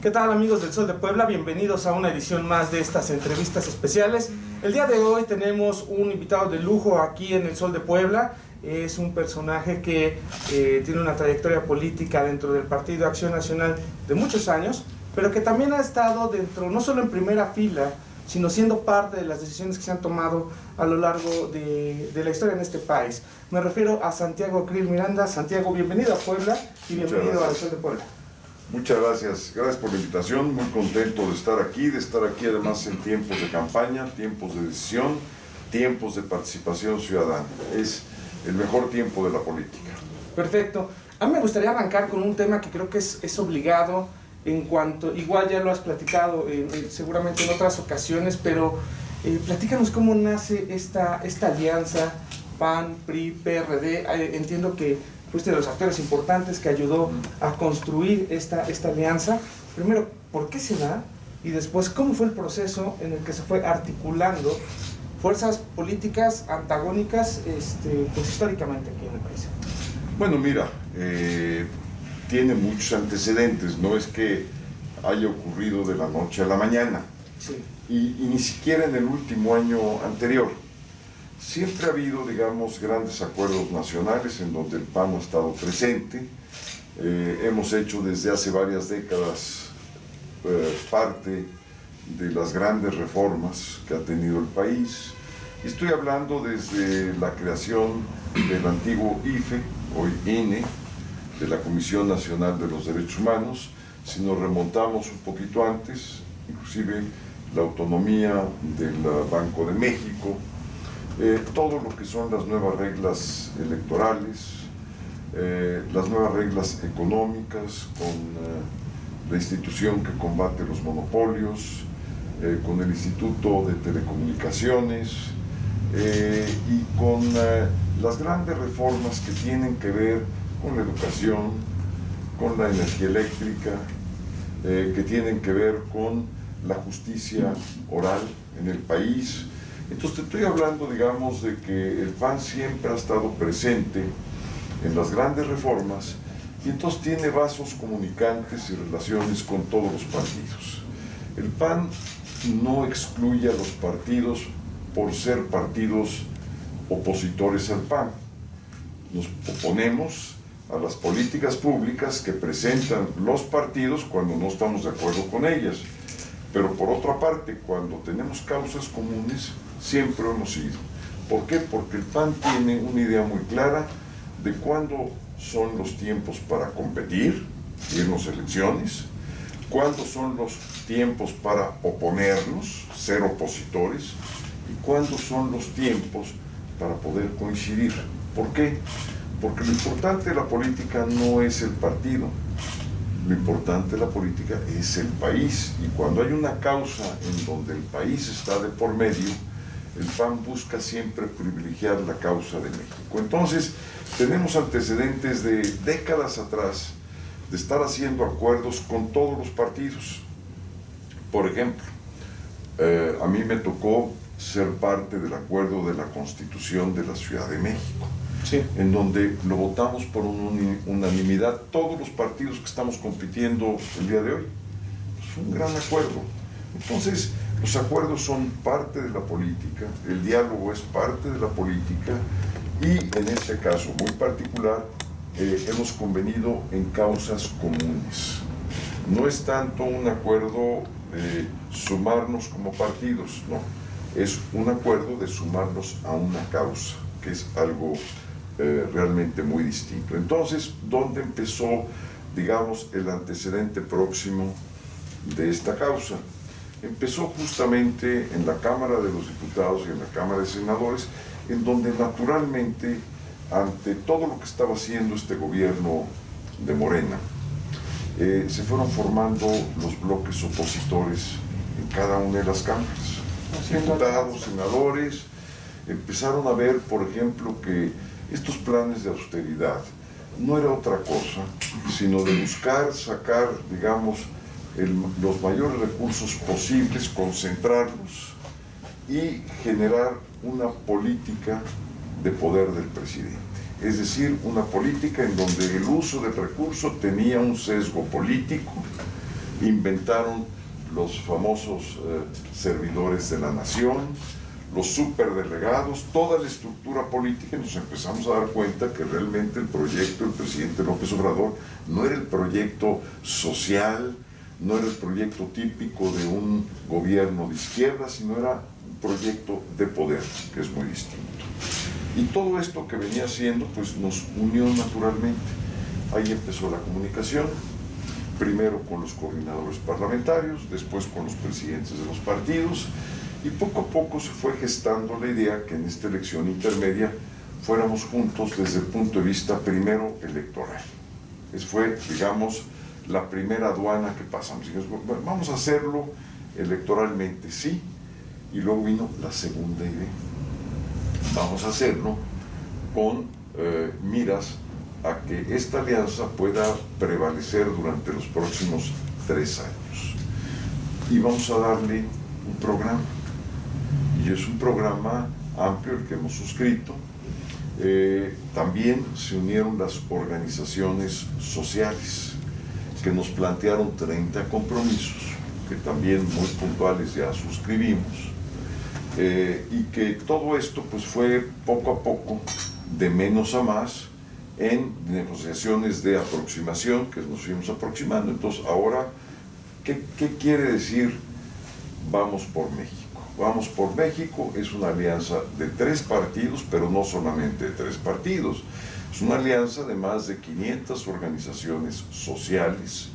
¿Qué tal, amigos del Sol de Puebla? Bienvenidos a una edición más de estas entrevistas especiales. El día de hoy tenemos un invitado de lujo aquí en el Sol de Puebla. Es un personaje que tiene una trayectoria política dentro del Partido Acción Nacional de muchos años, pero que también ha estado dentro, no solo en primera fila, sino siendo parte de las decisiones que se han tomado a lo largo de la historia en este país. Me refiero a Santiago Krill Miranda. Santiago, bienvenido a Puebla y bienvenido al Sol de Puebla. Muchas gracias por la invitación, muy contento de estar aquí además en tiempos de campaña, tiempos de decisión, tiempos de participación ciudadana. Es el mejor tiempo de la política. Perfecto. A mí me gustaría arrancar con un tema que creo que es obligado en cuanto, igual ya lo has platicado seguramente en otras ocasiones, pero platícanos cómo nace esta alianza PAN, PRI, PRD. Entiendo que fuiste de los actores importantes que ayudó a construir esta alianza. Primero, ¿por qué se da? Y después, ¿cómo fue el proceso en el que se fue articulando fuerzas políticas antagónicas pues históricamente aquí en el país? Bueno, mira, tiene muchos antecedentes, no es que haya ocurrido de la noche a la mañana, sí. y ni siquiera en el último año anterior. Siempre ha habido, digamos, grandes acuerdos nacionales en donde el PAN ha estado presente. Hemos hecho desde hace varias décadas parte de las grandes reformas que ha tenido el país. Estoy hablando desde la creación del antiguo IFE, hoy INE, de la Comisión Nacional de los Derechos Humanos. Si nos remontamos un poquito antes, inclusive la autonomía del Banco de México, todo lo que son las nuevas reglas electorales, las nuevas reglas económicas, con la institución que combate los monopolios, con el Instituto de Telecomunicaciones y con las grandes reformas que tienen que ver con la educación, con la energía eléctrica, que tienen que ver con la justicia oral en el país. Entonces te estoy hablando, digamos, de que el PAN siempre ha estado presente en las grandes reformas y entonces tiene vasos comunicantes y relaciones con todos los partidos. El PAN no excluye a los partidos por ser partidos opositores al PAN. Nos oponemos a las políticas públicas que presentan los partidos cuando no estamos de acuerdo con ellas. Pero por otra parte, cuando tenemos causas comunes, siempre hemos ido. ¿Por qué? Porque el PAN tiene una idea muy clara de cuándo son los tiempos para competir, irnos a elecciones, cuándo son los tiempos para oponernos, ser opositores, y cuándo son los tiempos para poder coincidir. ¿Por qué? Porque lo importante de la política no es el partido. Lo importante de la política es el país, y cuando hay una causa en donde el país está de por medio, el PAN busca siempre privilegiar la causa de México. Entonces, tenemos antecedentes de décadas atrás de estar haciendo acuerdos con todos los partidos. Por ejemplo, a mí me tocó ser parte del acuerdo de la Constitución de la Ciudad de México. Sí. En donde lo votamos por unanimidad todos los partidos que estamos compitiendo el día de hoy. Es un gran acuerdo. Entonces, los acuerdos son parte de la política, el diálogo es parte de la política, y en este caso muy particular hemos convenido en causas comunes. No es tanto un acuerdo de sumarnos como partidos, no. Es un acuerdo de sumarnos a una causa, que es algo realmente muy distinto. Entonces, ¿dónde empezó, digamos, el antecedente próximo de esta causa? Empezó justamente en la Cámara de los Diputados y en la Cámara de Senadores, en donde naturalmente, ante todo lo que estaba haciendo este gobierno de Morena, se fueron formando los bloques opositores en cada una de las cámaras. Diputados, senadores, empezaron a ver, por ejemplo, que estos planes de austeridad no era otra cosa, sino de buscar sacar, digamos, los mayores recursos posibles, concentrarlos y generar una política de poder del presidente. Es decir, una política en donde el uso del recurso tenía un sesgo político. Inventaron los famosos servidores de la nación, los superdelegados, toda la estructura política, y nos empezamos a dar cuenta que realmente el proyecto del presidente López Obrador no era el proyecto social, no era el proyecto típico de un gobierno de izquierda, sino era un proyecto de poder, que es muy distinto. Y todo esto que venía haciendo, pues nos unió naturalmente. Ahí empezó la comunicación, primero con los coordinadores parlamentarios, después con los presidentes de los partidos, y poco a poco se fue gestando la idea que en esta elección intermedia fuéramos juntos desde el punto de vista primero electoral. Esa fue, digamos, la primera aduana que pasamos. Dijimos, bueno, vamos a hacerlo electoralmente, sí, y luego vino la segunda idea. Vamos a hacerlo con miras a que esta alianza pueda prevalecer durante los próximos 3 años. Y vamos a darle un programa. Y es un programa amplio el que hemos suscrito. También se unieron las organizaciones sociales que nos plantearon 30 compromisos, que también muy puntuales ya suscribimos, y que todo esto pues fue poco a poco, de menos a más, en negociaciones de aproximación, que nos fuimos aproximando. Entonces ahora, ¿qué quiere decir Vamos por México? Vamos por México es una alianza de 3 partidos, pero no solamente de 3 partidos. Es una alianza de más de 500 organizaciones sociales,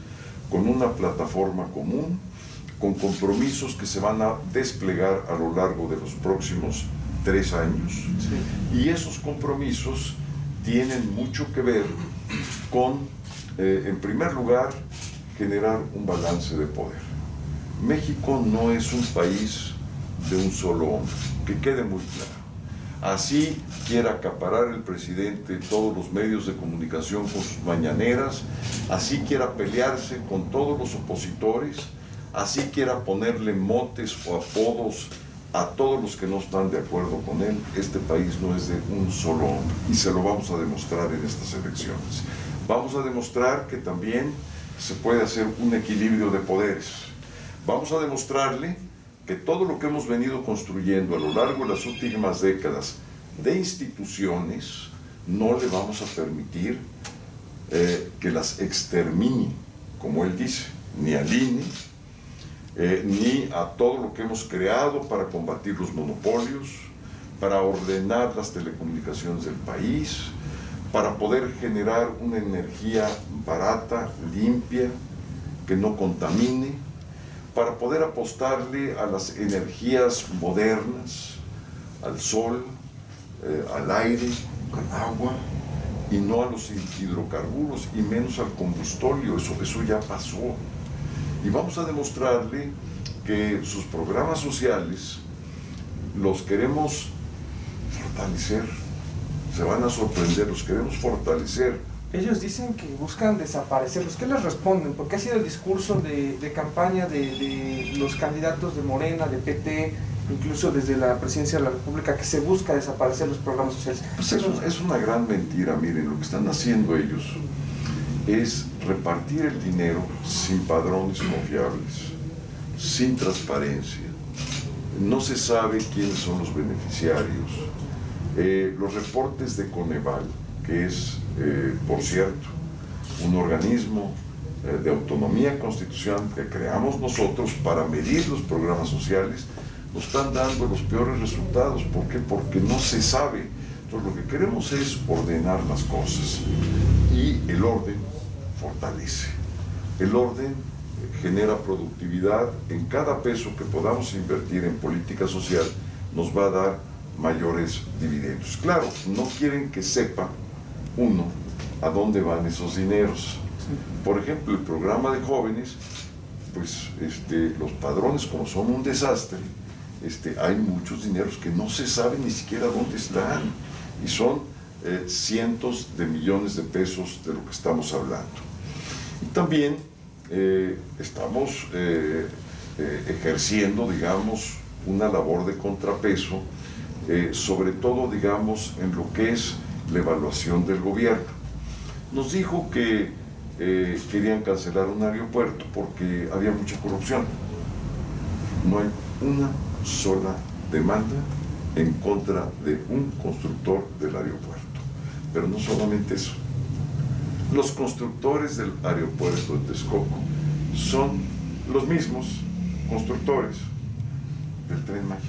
con una plataforma común, con compromisos que se van a desplegar a lo largo de los próximos 3 años. Sí. Y esos compromisos tienen mucho que ver con, en primer lugar, generar un balance de poder. México no es un país de un solo hombre, que quede muy claro. Así quiera acaparar el presidente todos los medios de comunicación con sus mañaneras, así quiera pelearse con todos los opositores, así quiera ponerle motes o apodos a todos los que no están de acuerdo con él, este país no es de un solo hombre, y se lo vamos a demostrar en estas elecciones. Vamos a demostrar que también se puede hacer un equilibrio de poderes. Vamos a demostrarle que todo lo que hemos venido construyendo a lo largo de las últimas décadas de instituciones, no le vamos a permitir que las extermine, como él dice, ni al INE, ni a todo lo que hemos creado para combatir los monopolios, para ordenar las telecomunicaciones del país, para poder generar una energía barata, limpia, que no contamine, para poder apostarle a las energías modernas, al sol, al aire, al agua, y no a los hidrocarburos, y menos al combustóleo. Eso ya pasó. Y vamos a demostrarle que sus programas sociales los queremos fortalecer. Se van a sorprender, los queremos fortalecer. Ellos dicen que buscan desaparecerlos. ¿Qué les responden? Porque ha sido el discurso de campaña de los candidatos de Morena, de PT, incluso desde la presidencia de la República, que se busca desaparecer los programas sociales. Pues es una gran mentira. Miren, lo que están haciendo ellos es repartir el dinero sin padrones confiables, sin transparencia. No se sabe quiénes son los beneficiarios. Los reportes de Coneval, que es, por cierto, un organismo de autonomía constitucional que creamos nosotros para medir los programas sociales, nos están dando los peores resultados. ¿Por qué? Porque no se sabe. Entonces lo que queremos es ordenar las cosas, y el orden fortalece. El orden genera productividad. En cada peso que podamos invertir en política social nos va a dar mayores dividendos. Claro, no quieren que sepa uno a dónde van esos dineros. Por ejemplo, el programa de jóvenes, pues los padrones, como son un desastre, hay muchos dineros que no se sabe ni siquiera dónde están, y son cientos de millones de pesos de lo que estamos hablando. Y también estamos ejerciendo, digamos, una labor de contrapeso, sobre todo, digamos, en lo que es la evaluación del gobierno. Nos dijo que querían cancelar un aeropuerto porque había mucha corrupción. No hay una sola demanda en contra de un constructor del aeropuerto. Pero no solamente eso. Los constructores del aeropuerto de Texcoco son los mismos constructores del Tren Maya.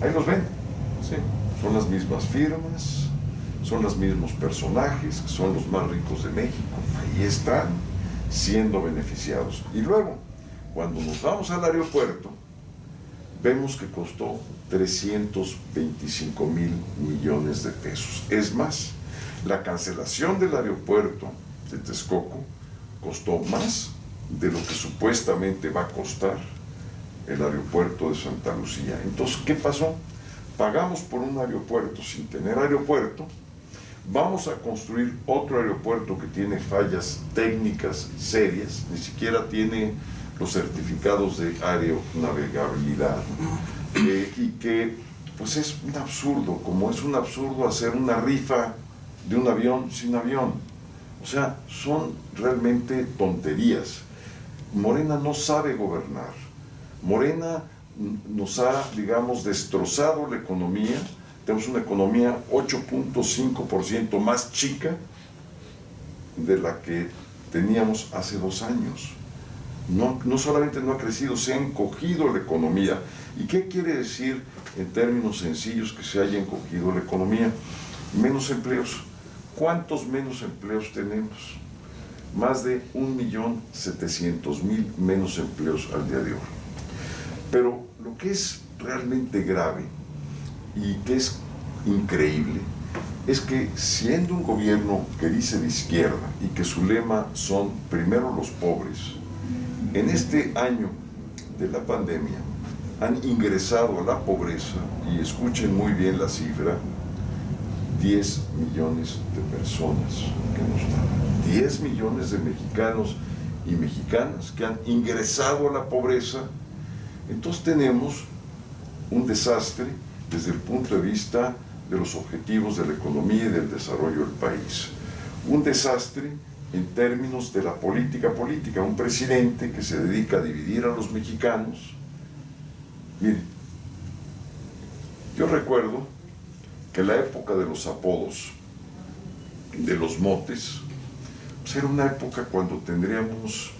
Ahí los ven. Sí. Son las mismas firmas, son los mismos personajes, son los más ricos de México. Ahí están siendo beneficiados. Y luego, cuando nos vamos al aeropuerto, vemos que costó 325,000 millones de pesos. Es más, la cancelación del aeropuerto de Texcoco costó más de lo que supuestamente va a costar el aeropuerto de Santa Lucía. Entonces, ¿qué pasó? Pagamos por un aeropuerto sin tener aeropuerto, vamos a construir otro aeropuerto que tiene fallas técnicas serias, ni siquiera tiene los certificados de aeronavegabilidad, y que pues es un absurdo, como es un absurdo hacer una rifa de un avión sin avión. O sea, son realmente tonterías. Morena no sabe gobernar. Morena nos ha, digamos, destrozado la economía. Tenemos una economía 8.5% más chica de la que teníamos hace 2 años. No solamente no ha crecido, se ha encogido la economía. ¿Y qué quiere decir en términos sencillos que se haya encogido la economía? Menos empleos. ¿Cuántos menos empleos tenemos? Más de 1.700.000 menos empleos al día de hoy. Pero lo que es realmente grave y que es increíble es que, siendo un gobierno que dice de izquierda y que su lema son primero los pobres, en este año de la pandemia han ingresado a la pobreza, y escuchen muy bien la cifra, 10 millones de personas que no están. 10 millones de mexicanos y mexicanas que han ingresado a la pobreza. Entonces tenemos un desastre desde el punto de vista de los objetivos de la economía y del desarrollo del país. Un desastre en términos de la política, un presidente que se dedica a dividir a los mexicanos. Miren, yo recuerdo que la época de los apodos, de los motes, pues era una época cuando tendríamos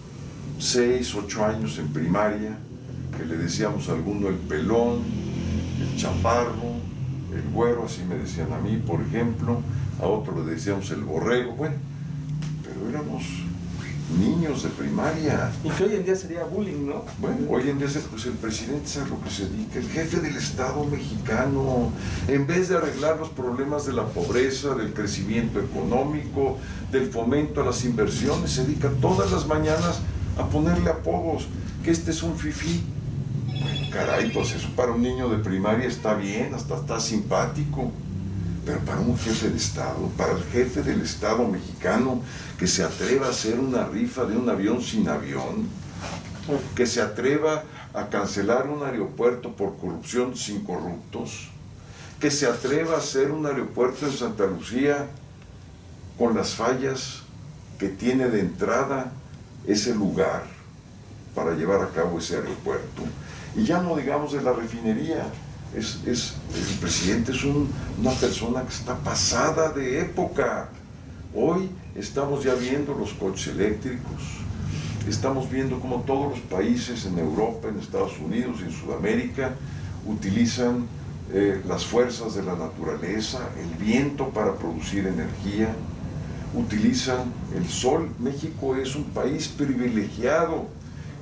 6, 8 años en primaria, que le decíamos a alguno el pelón, el chaparro, el güero, así me decían a mí, por ejemplo, a otro le decíamos el borrego, bueno, pero éramos niños de primaria. Y que hoy en día sería bullying, ¿no? Bueno, hoy en día pues el presidente sabe lo que se dedica, el jefe del Estado mexicano, en vez de arreglar los problemas de la pobreza, del crecimiento económico, del fomento a las inversiones, se dedica todas las mañanas a ponerle apodos, que este es un fifí. Bueno, caray, pues eso para un niño de primaria está bien, hasta está simpático. Pero para un jefe de Estado, para el jefe del Estado mexicano, que se atreva a hacer una rifa de un avión sin avión, que se atreva a cancelar un aeropuerto por corrupción sin corruptos, que se atreva a hacer un aeropuerto en Santa Lucía con las fallas que tiene de entrada ese lugar para llevar a cabo ese aeropuerto. Y ya no digamos de la refinería. El presidente es una persona que está pasada de época. Hoy estamos ya viendo los coches eléctricos, estamos viendo cómo todos los países en Europa, en Estados Unidos y en Sudamérica utilizan las fuerzas de la naturaleza, el viento para producir energía, utilizan el sol. México es un país privilegiado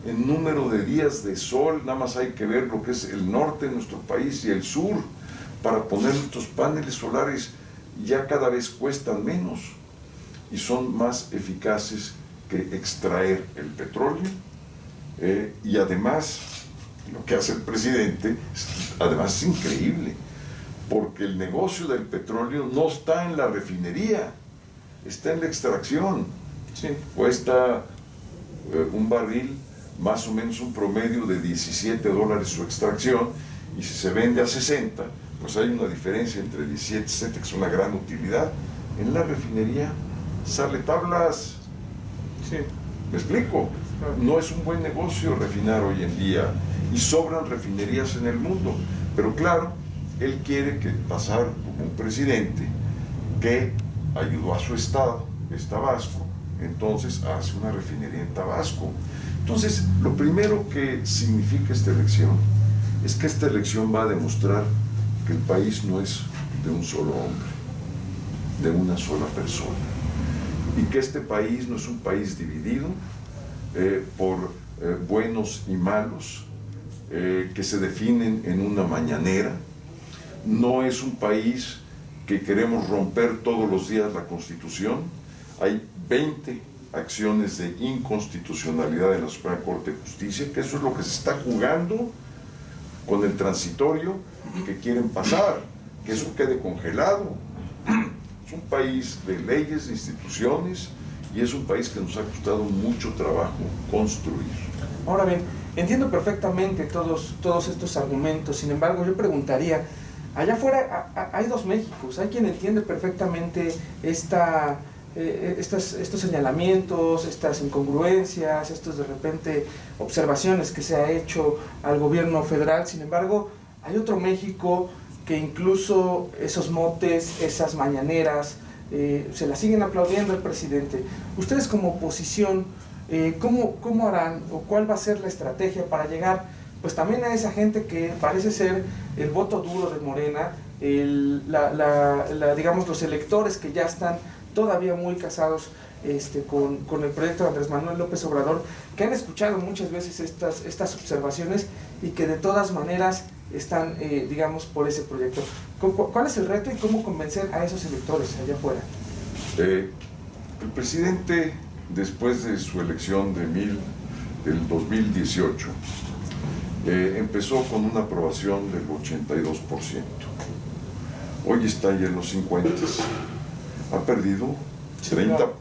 en número de días de sol, nada más hay que ver lo que es el norte de nuestro país y el sur para poner nuestros paneles solares. Ya cada vez cuestan menos y son más eficaces que extraer el petróleo, y además lo que hace el presidente además es increíble, porque el negocio del petróleo no está en la refinería, está en la extracción. Sí. Cuesta un barril, más o menos un promedio de $17 su extracción, y si se vende a 60, pues hay una diferencia entre 17 y 60, que es una gran utilidad. En la refinería sale tablas. Sí. ¿Me explico? No es un buen negocio refinar hoy en día, y sobran refinerías en el mundo. Pero claro, él quiere pasar como un presidente que ayudó a su estado, es Tabasco, entonces hace una refinería en Tabasco. Entonces, lo primero que significa esta elección es que esta elección va a demostrar que el país no es de un solo hombre, de una sola persona, y que este país no es un país dividido por buenos y malos que se definen en una mañanera. No es un país que queremos romper todos los días la Constitución. Hay 20 acciones de inconstitucionalidad en la Suprema Corte de Justicia, que eso es lo que se está jugando con el transitorio que quieren pasar, que eso quede congelado. Es un país de leyes, de instituciones, y es un país que nos ha costado mucho trabajo construir. Ahora bien, entiendo perfectamente todos estos argumentos. Sin embargo, yo preguntaría, allá afuera hay dos Méxicos. Hay quien entiende perfectamente estos señalamientos, estas incongruencias, estos de repente observaciones que se ha hecho al gobierno federal. Sin embargo, hay otro México que incluso esos motes, esas mañaneras, se las siguen aplaudiendo al presidente. Ustedes como oposición, ¿cómo harán o cuál va a ser la estrategia para llegar pues también a esa gente que parece ser el voto duro de Morena, digamos los electores que ya están todavía muy casados con el proyecto de Andrés Manuel López Obrador, que han escuchado muchas veces estas observaciones y que de todas maneras están, digamos, por ese proyecto? ¿Cuál es el reto y cómo convencer a esos electores allá afuera? El presidente, después de su elección del 2018, empezó con una aprobación del 82%. Hoy está ya en los 50. Ha perdido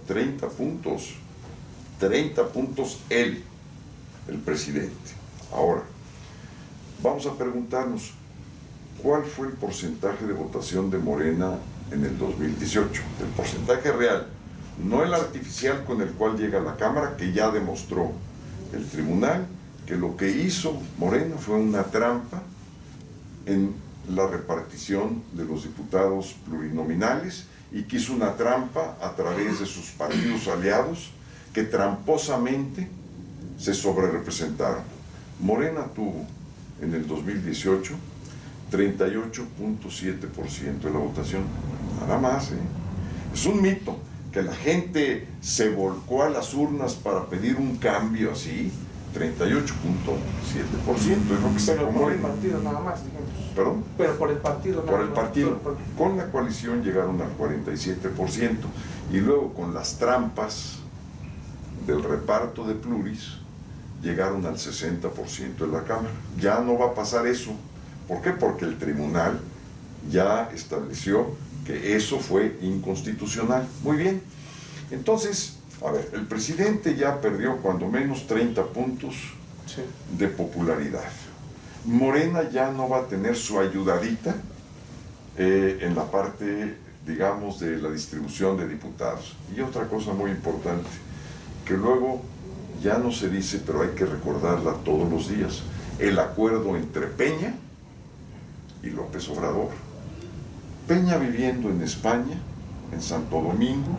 30 puntos. 30 puntos el presidente. Ahora, vamos a preguntarnos, ¿cuál fue el porcentaje de votación de Morena en el 2018? El porcentaje real, no el artificial con el cual llega a la Cámara, que ya demostró el tribunal que lo que hizo Morena fue una trampa en la repartición de los diputados plurinominales, y que hizo una trampa a través de sus partidos aliados que tramposamente se sobrerepresentaron. Morena tuvo en el 2018 38.7% de la votación, nada más. Es un mito que la gente se volcó a las urnas para pedir un cambio así. 38.7% es lo que sacó Morena. Por el partido nada más, digamos. ¿Perdón? Pero por el partido nada más. Por el partido. Con la coalición llegaron al 47%, y luego con las trampas del reparto de pluris llegaron al 60% de la Cámara. Ya no va a pasar eso. ¿Por qué? Porque el tribunal ya estableció que eso fue inconstitucional. Muy bien. Entonces, a ver, el presidente ya perdió cuando menos 30 puntos de popularidad. Morena ya no va a tener su ayudadita en la parte, digamos, de la distribución de diputados. Y otra cosa muy importante, que luego ya no se dice, pero hay que recordarla todos los días: el acuerdo entre Peña y López Obrador. Peña viviendo en España, en Santo Domingo,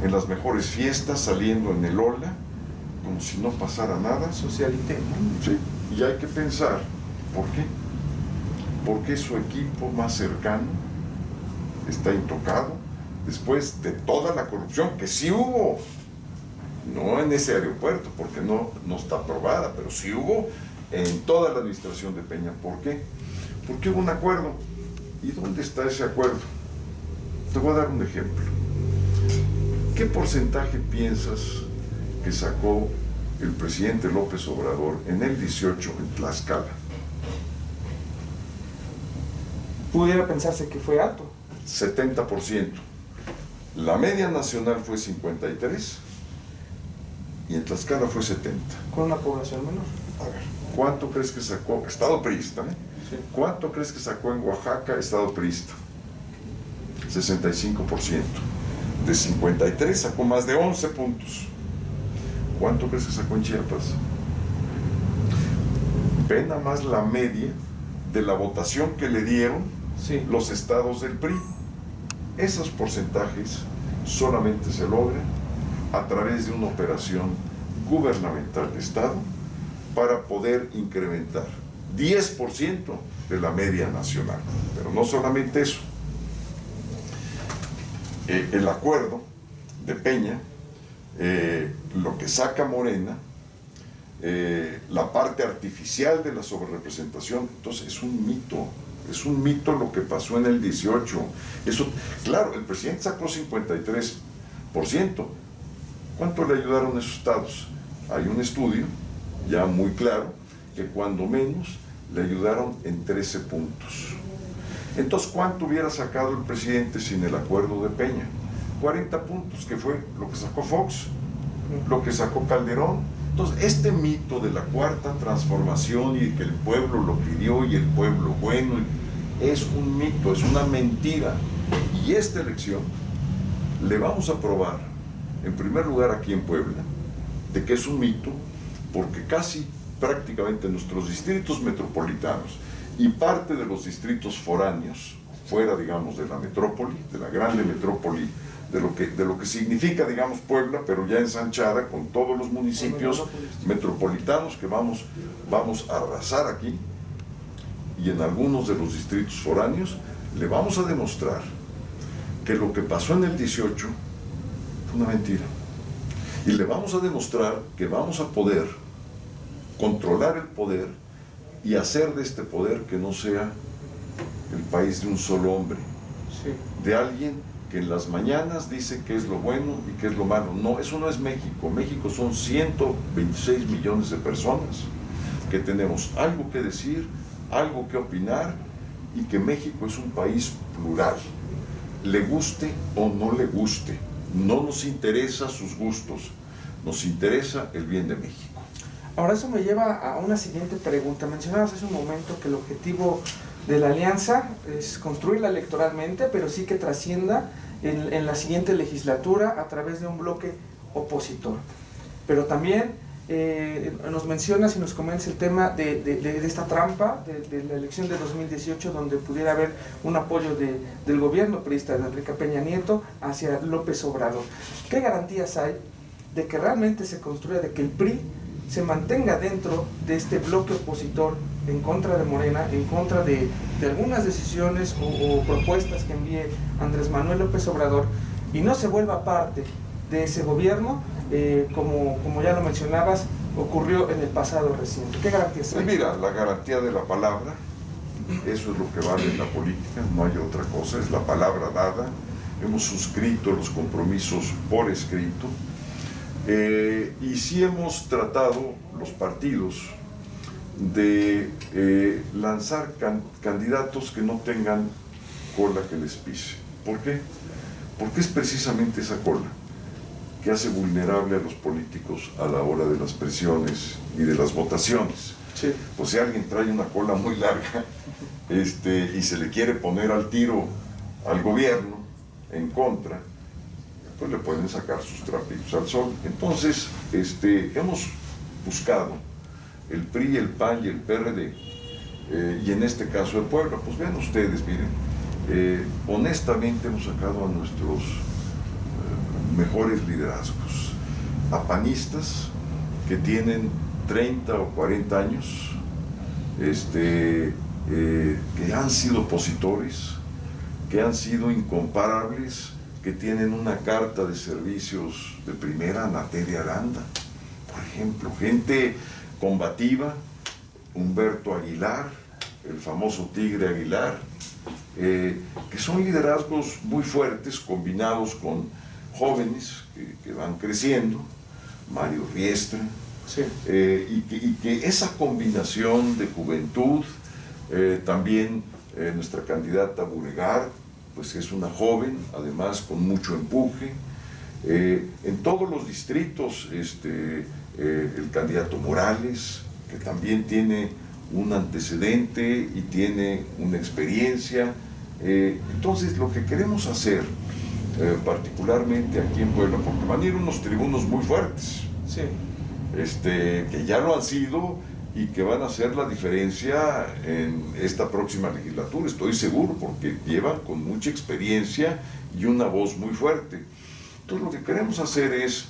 en las mejores fiestas, saliendo en el Ola, como si no pasara nada. Socialité. Sí, y hay que pensar, ¿por qué? Porque su equipo más cercano está intocado, después de toda la corrupción que sí hubo, no en ese aeropuerto, porque no está aprobada, pero sí hubo en toda la administración de Peña. ¿Por qué? Porque hubo un acuerdo. ¿Y dónde está ese acuerdo? Te voy a dar un ejemplo. ¿Qué porcentaje piensas que sacó el presidente López Obrador en el 18 en Tlaxcala? Pudiera pensarse que fue alto. 70%. La media nacional fue 53%, y en Tlaxcala fue 70. Con una población menor. A ver, ¿cuánto crees que sacó? Estado priista, ¿eh? Sí. ¿Cuánto crees que sacó en Oaxaca, estado priista? 65%. De 53 sacó más de 11 puntos. ¿Cuánto crees que sacó en Chiapas? Ve nada más la media de la votación que le dieron Sí. los estados del PRI. Esos porcentajes solamente se logran a través de una operación gubernamental de Estado para poder incrementar 10% de la media nacional. Pero no solamente eso. El acuerdo de Peña, lo que saca Morena, la parte artificial de la sobrerepresentación, entonces es un mito lo que pasó en el 18. Eso, claro, el presidente sacó 53%. ¿Cuánto le ayudaron esos estados? Hay un estudio ya muy claro que cuando menos le ayudaron en 13 puntos. Entonces, ¿cuánto hubiera sacado el presidente sin el acuerdo de Peña? 40 puntos, que fue lo que sacó Fox, lo que sacó Calderón. Entonces, este mito de la cuarta transformación y que el pueblo lo pidió y el pueblo bueno, es un mito, es una mentira. Y esta elección le vamos a probar, en primer lugar aquí en Puebla, de que es un mito, porque casi prácticamente nuestros distritos metropolitanos y parte de los distritos foráneos, fuera, digamos, de la metrópoli, de la grande metrópoli, de lo que significa, digamos, Puebla, pero ya ensanchada con todos los municipios metropolitanos que vamos a arrasar aquí, y en algunos de los distritos foráneos, le vamos a demostrar que lo que pasó en el 18 fue una mentira. Y le vamos a demostrar que vamos a poder controlar el poder y hacer de este poder que no sea el país de un solo hombre, Sí. de alguien que en las mañanas dice qué es lo bueno y qué es lo malo. No, eso no es México. México son 126 millones de personas que tenemos algo que decir, algo que opinar, y que México es un país plural. Le guste o no le guste, no nos interesa sus gustos, nos interesa el bien de México. Ahora eso me lleva a una siguiente pregunta. Mencionabas hace un momento que el objetivo de la alianza es construirla electoralmente, pero sí que trascienda en la siguiente legislatura a través de un bloque opositor. Pero también nos mencionas y nos comentas el tema de esta trampa de la elección de 2018, donde pudiera haber un apoyo del gobierno priista de Enrique Peña Nieto hacia López Obrador. ¿Qué garantías hay de que realmente se construya, de que el PRI se mantenga dentro de este bloque opositor en contra de Morena, en contra de algunas decisiones o propuestas que envíe Andrés Manuel López Obrador, y no se vuelva parte de ese gobierno, como ya lo mencionabas, ocurrió en el pasado reciente? ¿Qué garantías hay? Pues mira, la garantía de la palabra, eso es lo que vale en la política, no hay otra cosa, es la palabra dada. Hemos suscrito los compromisos por escrito, y sí hemos tratado los partidos de lanzar candidatos que no tengan cola que les pise. ¿Por qué? Porque es precisamente esa cola que hace vulnerable a los políticos a la hora de las presiones y de las votaciones. Sí. Pues si alguien trae una cola muy larga y se le quiere poner al tiro al gobierno en contra, pues le pueden sacar sus trapitos al sol. Entonces, hemos buscado el PRI, el PAN y el PRD, y en este caso el Puebla. Pues vean ustedes, miren, honestamente hemos sacado a nuestros mejores liderazgos, a panistas que tienen 30 o 40 años, que han sido opositores, que han sido incomparables, que tienen una carta de servicios de primera, Naté Aranda, por ejemplo, gente combativa, Humberto Aguilar, el famoso Tigre Aguilar, que son liderazgos muy fuertes combinados con jóvenes que van creciendo, Mario Riestra, Sí. y que esa combinación de juventud, también nuestra candidata Buregar, pues es una joven, además con mucho empuje, En todos los distritos, el candidato Morales, que también tiene un antecedente y tiene una experiencia. Entonces, lo que queremos hacer, particularmente aquí en Puebla, porque van a ir unos tribunos muy fuertes, Sí. que ya lo han sido y que van a hacer la diferencia en esta próxima legislatura, estoy seguro, porque llevan con mucha experiencia y una voz muy fuerte. Entonces, lo que queremos hacer es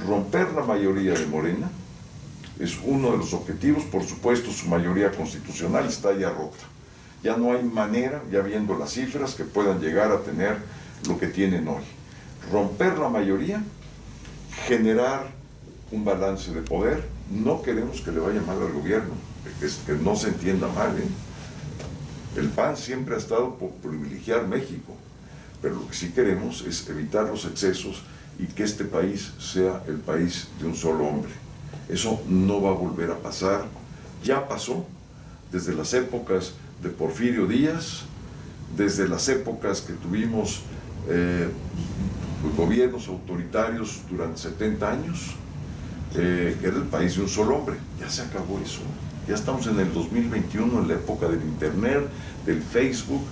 romper la mayoría de Morena. Es uno de los objetivos. Por supuesto, su mayoría constitucional está ya rota. Ya no hay manera, ya viendo las cifras, que puedan llegar a tener lo que tienen hoy. Romper la mayoría, generar un balance de poder. No queremos que le vaya mal al gobierno, que no se entienda mal, El PAN siempre ha estado por privilegiar México, pero lo que sí queremos es evitar los excesos y que este país sea el país de un solo hombre. Eso no va a volver a pasar. Ya pasó desde las épocas de Porfirio Díaz, desde las épocas que tuvimos gobiernos autoritarios durante 70 años, que era el país de un solo hombre. Ya se acabó eso. Ya estamos en el 2021, en la época del Internet, del Facebook,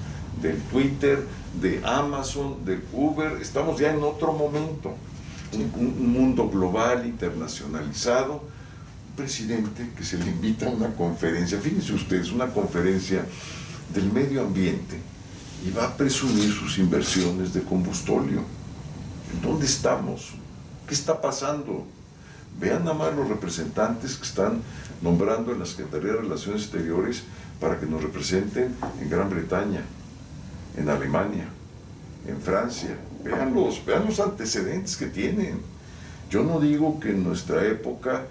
del Twitter, de Amazon, del Uber. Estamos ya en otro momento. Un mundo global, internacionalizado. Un presidente que se le invita a una conferencia, fíjense ustedes, una conferencia del medio ambiente, y va a presumir sus inversiones de combustóleo. ¿En dónde estamos? ¿Qué está pasando? Vean nada más los representantes que están nombrando en la Secretaría de Relaciones Exteriores para que nos representen en Gran Bretaña, en Alemania, en Francia. Vean los antecedentes que tienen. Yo no digo que en nuestra época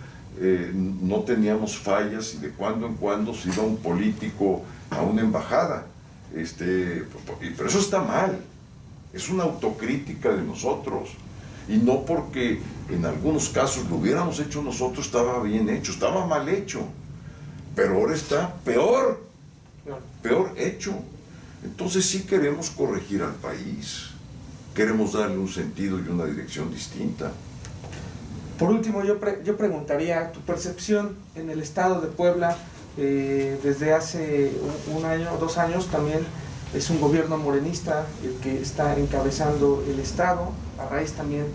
no teníamos fallas y de cuando en cuando se iba un político a una embajada, pero eso está mal. Es una autocrítica de nosotros, y no porque en algunos casos lo hubiéramos hecho nosotros estaba bien hecho, estaba mal hecho, pero ahora está peor hecho. Entonces sí queremos corregir al país, queremos darle un sentido y una dirección distinta. Por último, yo preguntaría tu percepción en el estado de Puebla. Desde hace un año o 2 años también es un gobierno morenista el que está encabezando el estado, a raíz también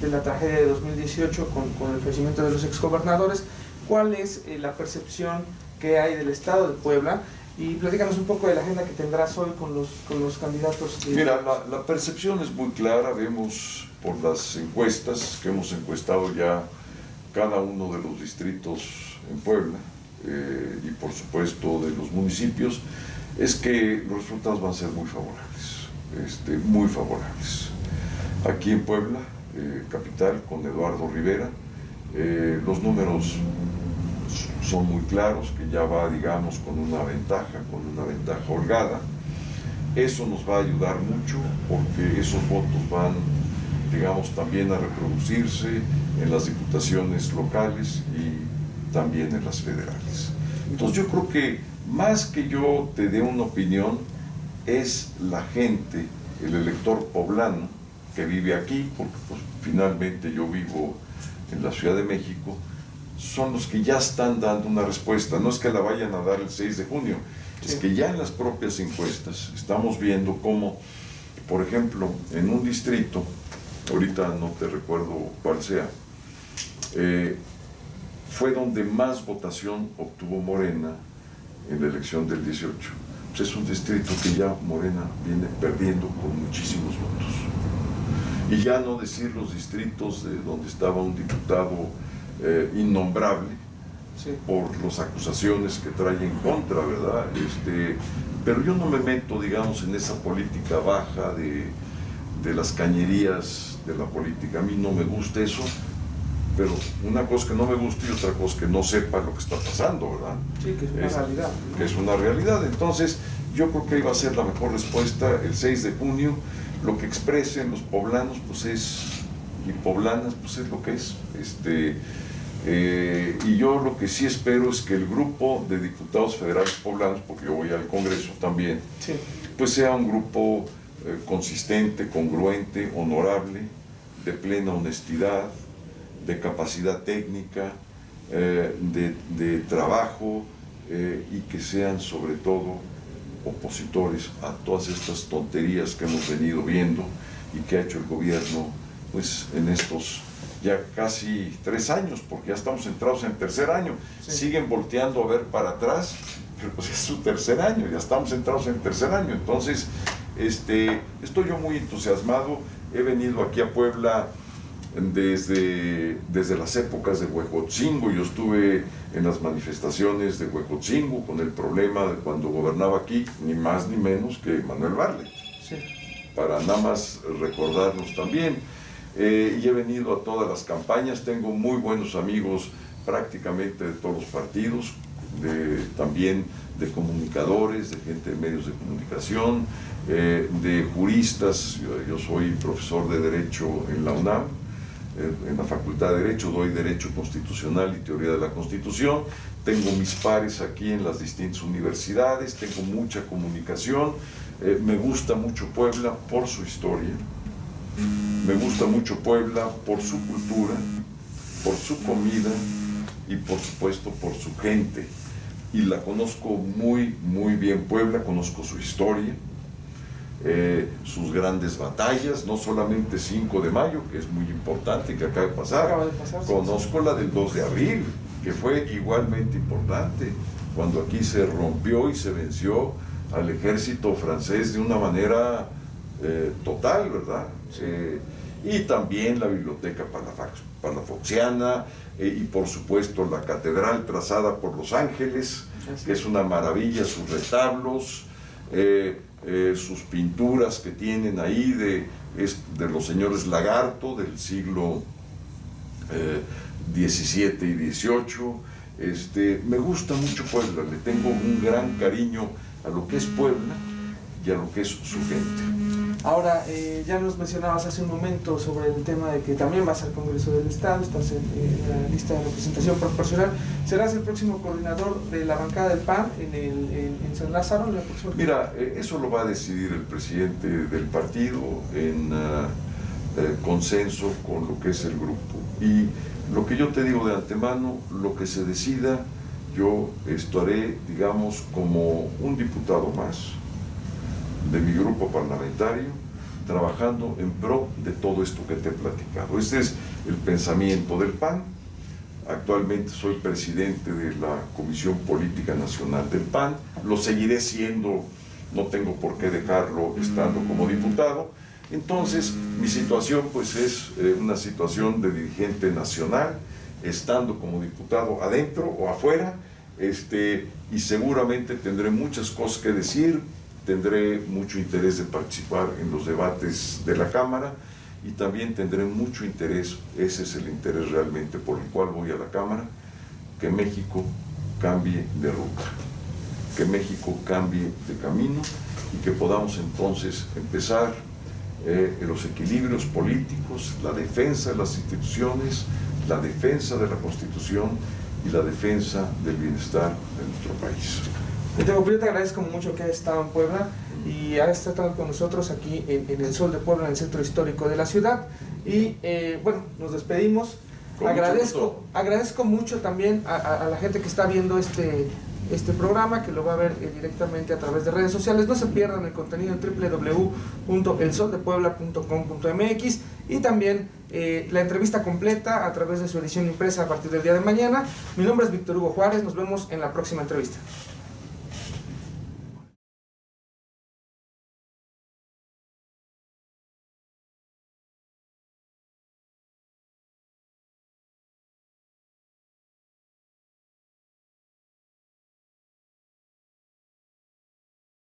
de la tragedia de 2018 con el fallecimiento de los exgobernadores. ¿Cuál es la percepción que hay del estado de Puebla? Y platícanos un poco de la agenda que tendrás hoy con los candidatos. Mira, la percepción es muy clara. Vemos por las encuestas que hemos encuestado ya cada uno de los distritos en Puebla, y por supuesto de los municipios, es que los resultados van a ser muy favorables, muy favorables. Aquí en Puebla, capital, con Eduardo Rivera, los números son muy claros, que ya va, digamos, con una ventaja holgada. Eso nos va a ayudar mucho, porque esos votos van, digamos, también a reproducirse en las diputaciones locales y también en las federales. Entonces yo creo que más que yo te dé una opinión, es la gente, el elector poblano que vive aquí, porque pues, finalmente yo vivo en la Ciudad de México, son los que ya están dando una respuesta. No es que la vayan a dar el 6 de junio, es que ya en las propias encuestas estamos viendo cómo, por ejemplo, en un distrito, ahorita no te recuerdo cuál sea, fue donde más votación obtuvo Morena en la elección del 18. Pues es un distrito que ya Morena viene perdiendo con muchísimos votos. Y ya no decir los distritos de donde estaba un diputado innombrable, sí, por las acusaciones que trae en contra, ¿verdad? Pero yo no me meto, digamos, en esa política baja de las cañerías de la política. A mí no me gusta eso, pero una cosa que no me gusta y otra cosa que no sepa lo que está pasando, ¿verdad? Sí, que es una realidad, ¿no? Que es una realidad. Entonces, yo creo que iba a ser la mejor respuesta el 6 de junio. Lo que expresen los poblanos, pues es, y poblanas, pues es lo que es. Y yo lo que sí espero es que el grupo de diputados federales poblanos, porque yo voy al Congreso también, sí, pues sea un grupo consistente, congruente, honorable, de plena honestidad, de capacidad técnica, de trabajo, y que sean sobre todo opositores a todas estas tonterías que hemos venido viendo y que ha hecho el gobierno pues en estos ya casi 3 años, porque ya estamos entrados en tercer año. Sí. Siguen volteando a ver para atrás, pero pues es su tercer año, ya estamos entrados en el tercer año. Entonces estoy yo muy entusiasmado. He venido aquí a Puebla desde las épocas de Huejotzingo. Yo estuve en las manifestaciones de Huejotzingo con el problema de cuando gobernaba aquí ni más ni menos que Manuel Bartlett. Sí. Para nada más recordarlos también. Y he venido a todas las campañas. Tengo muy buenos amigos prácticamente de todos los partidos, también de comunicadores, de gente de medios de comunicación, de juristas. Yo soy profesor de Derecho en la UNAM, en la Facultad de Derecho, doy Derecho Constitucional y Teoría de la Constitución. Tengo mis pares aquí en las distintas universidades, tengo mucha comunicación. Me gusta mucho Puebla por su historia, me gusta mucho Puebla por su cultura, por su comida y por supuesto por su gente. Y la conozco muy, muy bien Puebla, conozco su historia, sus grandes batallas, no solamente 5 de mayo, que es muy importante, que acaba de pasar, conozco la del 2 de abril, que fue igualmente importante, cuando aquí se rompió y se venció al ejército francés de una manera total, ¿verdad? Y también la Biblioteca Palafoxiana, y por supuesto la catedral trazada por Los Ángeles, que es una maravilla, sus retablos, sus pinturas que tienen ahí de los señores Lagarto del siglo XVII y XVIII. Me gusta mucho Puebla, le tengo un gran cariño a lo que es Puebla y a lo que es su gente. Ahora, ya nos mencionabas hace un momento sobre el tema de que también vas al Congreso del Estado, estás en la lista de representación proporcional. ¿Serás el próximo coordinador de la bancada del PAN en San Lázaro? Mira, eso lo va a decidir el presidente del partido en consenso con lo que es el grupo. Y lo que yo te digo de antemano, lo que se decida, yo estaré, digamos, como un diputado más de mi grupo parlamentario, trabajando en pro de todo esto que te he platicado. Este es el pensamiento del PAN. Actualmente soy presidente de la Comisión Política Nacional del PAN, lo seguiré siendo, no tengo por qué dejarlo estando como diputado. Entonces, mi situación pues es una situación de dirigente nacional, estando como diputado adentro o afuera, y seguramente tendré muchas cosas que decir. Tendré mucho interés de participar en los debates de la Cámara y también tendré mucho interés, ese es el interés realmente por el cual voy a la Cámara, que México cambie de ruta, que México cambie de camino y que podamos entonces empezar los equilibrios políticos, la defensa de las instituciones, la defensa de la Constitución y la defensa del bienestar de nuestro país. Yo te agradezco mucho que hayas estado en Puebla y hayas estado con nosotros aquí en el Sol de Puebla, en el centro histórico de la ciudad. Y bueno, nos despedimos. Agradezco mucho también a la gente que está viendo este programa, que lo va a ver directamente a través de redes sociales. No se pierdan el contenido en www.elsoldepuebla.com.mx y también la entrevista completa a través de su edición impresa a partir del día de mañana. Mi nombre es Víctor Hugo Juárez, nos vemos en la próxima entrevista.